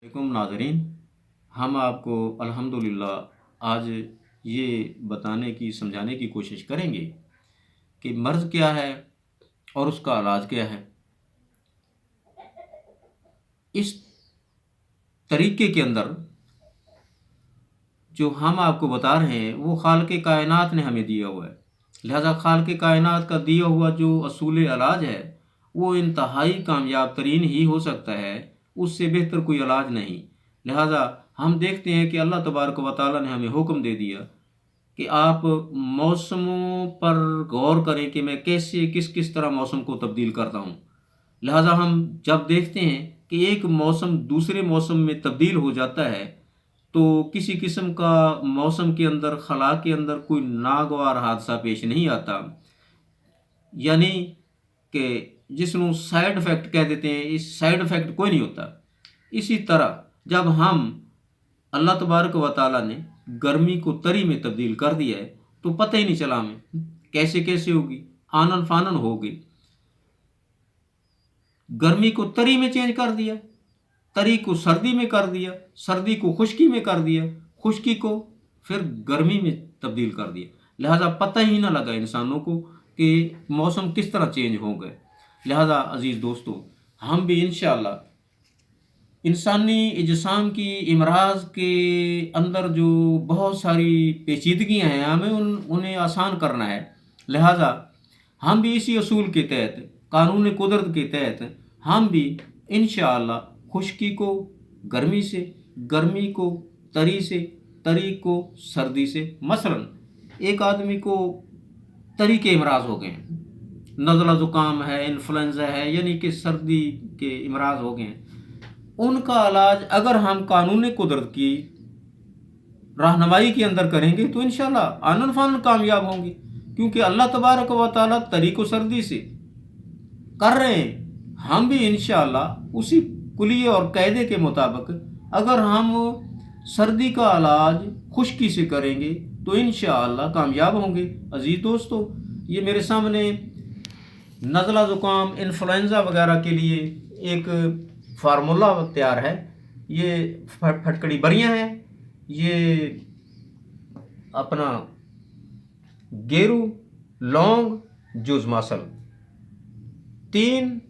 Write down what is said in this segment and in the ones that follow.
वालेकुम नाज़रीन। हम आपको अल्हम्दुलिल्लाह आज ये बताने की समझाने की कोशिश करेंगे कि मर्ज़ क्या है और उसका इलाज क्या है। इस तरीके के अंदर जो हम आपको बता रहे हैं वो खालिक़ कायनात ने हमें दिया हुआ है। लिहाजा खालिक़ कायनात का दिया हुआ जो असूल इलाज है वो इंतहाई कामयाब तरीन ही हो सकता है, उससे बेहतर कोई इलाज नहीं। लिहाजा हम देखते हैं कि अल्लाह तबारक व तआला ने हमें हुक्म दे दिया कि आप मौसमों पर गौर करें कि मैं कैसे किस किस तरह मौसम को तब्दील करता हूँ। लिहाजा हम जब देखते हैं कि एक मौसम दूसरे मौसम में तब्दील हो जाता है तो किसी किस्म का मौसम के अंदर खला के अंदर कोई नागवार हादसा पेश नहीं आता, यानी कि जिसनों साइड इफ़ेक्ट कह देते हैं, इस साइड इफ़ेक्ट कोई नहीं होता। इसी तरह जब हम अल्लाह तबारक व तआला ने गर्मी को तरी में तब्दील कर दिया है तो पता ही नहीं चला हमें कैसे कैसे होगी, आनन फानन हो गई। गर्मी को तरी में चेंज कर दिया, तरी को सर्दी में कर दिया, सर्दी को खुश्की में कर दिया, खुश्की को फिर गर्मी में तब्दील कर दिया। लिहाजा पता ही ना लगा इंसानों को कि मौसम किस तरह चेंज हो गए। लिहाजा अज़ीज़ दोस्तों, हम भी इंशाअल्लाह इंसानी इजसाम की इमराज के अंदर जो बहुत सारी पेचीदगियाँ हैं हमें उन्हें आसान करना है। लिहाजा हम भी इसी असूल के तहत, कानून कुदरत के तहत हम भी इंशाअल्लाह खुश्की को गर्मी से, गर्मी को तरी से, तरी को सर्दी से। मसलन एक आदमी को तरी के इमराज हो गए हैं, नज़ला ज़ुकाम है, इन्फ्लुएंजा है, यानी कि सर्दी के इमराज हो गए हैं, उनका इलाज अगर हम कानून कुदरत की रहनुमाई के अंदर करेंगे तो इंशाअल्लाह आनन फानन कामयाब होंगे, क्योंकि अल्लाह तबारक व तआला तरी को सर्दी से कर रहे हैं। हम भी इंशाअल्लाह उसी कुलिये और कायदे के मुताबिक अगर हम सर्दी का इलाज खुश्की से करेंगे तो इंशाअल्लाह कामयाब होंगे। अजीज़ दोस्तों, ये मेरे सामने नज़ला ज़ुकाम, इन्फ्लुएंजा वगैरह के लिए एक फार्मूला तैयार है। ये फटकड़ी बरियाँ हैं, ये अपना गेरू, लौंग, जुज़मासल 30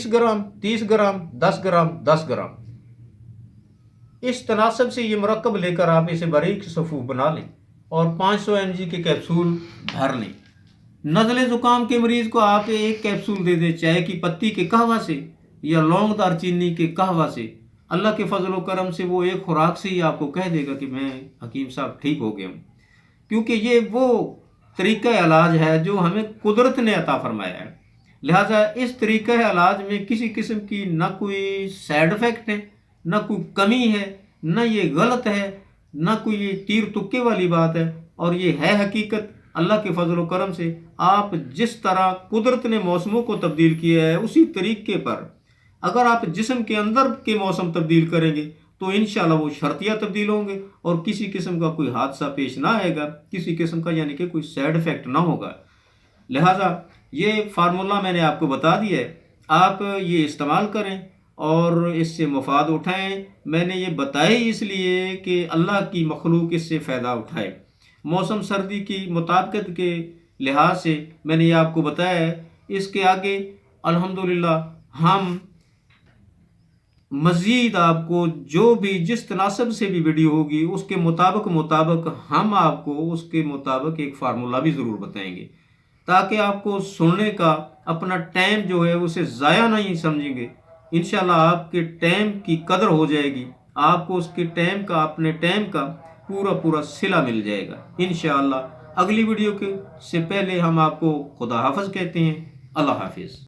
ग्राम 10 ग्राम 10 ग्राम इस तनासब से ये मुरक्कब लेकर आप इसे बारीक सफ़ूफ बना लें और 500 mg के कैप्सूल भर लें। नज़ले ज़ुकाम के मरीज़ को आप एक कैप्सूल दे दें चाय की पत्ती के कहवा से या लौंग दारचीनी के कहवा से। अल्लाह के फजल व करम से वो एक खुराक से ही आपको कह देगा कि मैं हकीम साहब ठीक हो गया हूँ, क्योंकि ये वो तरीक़ा इलाज है जो हमें कुदरत ने अता फरमाया है। लिहाजा इस तरीक़ा इलाज में किसी किस्म की ना कोई साइड इफ़ेक्ट है, ना कोई कमी है, ना ये गलत है, ना कोई ये तीर तुक्के वाली बात है, और ये है हकीकत। अल्लाह के फजल व करम से आप जिस तरह कुदरत ने मौसमों को तब्दील किया है उसी तरीके पर अगर आप जिस्म के अंदर के मौसम तब्दील करेंगे तो इंशाअल्लाह वो शर्तिया तब्दील होंगे और किसी किस्म का कोई हादसा पेश ना आएगा, किसी किस्म का यानी कि कोई साइड इफ़ेक्ट ना होगा। लिहाजा ये फार्मूला मैंने आपको बता दिया है, आप ये इस्तेमाल करें और इससे मुफाद उठाएं। मैंने ये बताया इसलिए कि अल्लाह की मखलूक इससे फ़ायदा उठाए। मौसम सर्दी की मुताबिकत के लिहाज से मैंने ये आपको बताया है। इसके आगे अल्हम्दुलिल्लाह हम मज़ीद आपको जो भी जिस तनासब से भी वीडियो होगी उसके मुताबिक हम आपको उसके मुताबिक एक फार्मूला भी ज़रूर बताएंगे, ताकि आपको सुनने का अपना टाइम जो है उसे ज़ाया नहीं समझेंगे। इंशाल्लाह आपके टाइम की कदर हो जाएगी, आपको उसके टाइम का, अपने टाइम का पूरा सिला मिल जाएगा इंशाअल्लाह। अगली वीडियो के से पहले हम आपको खुदा हाफ़िज़ कहते हैं। अल्लाह हाफ़िज़।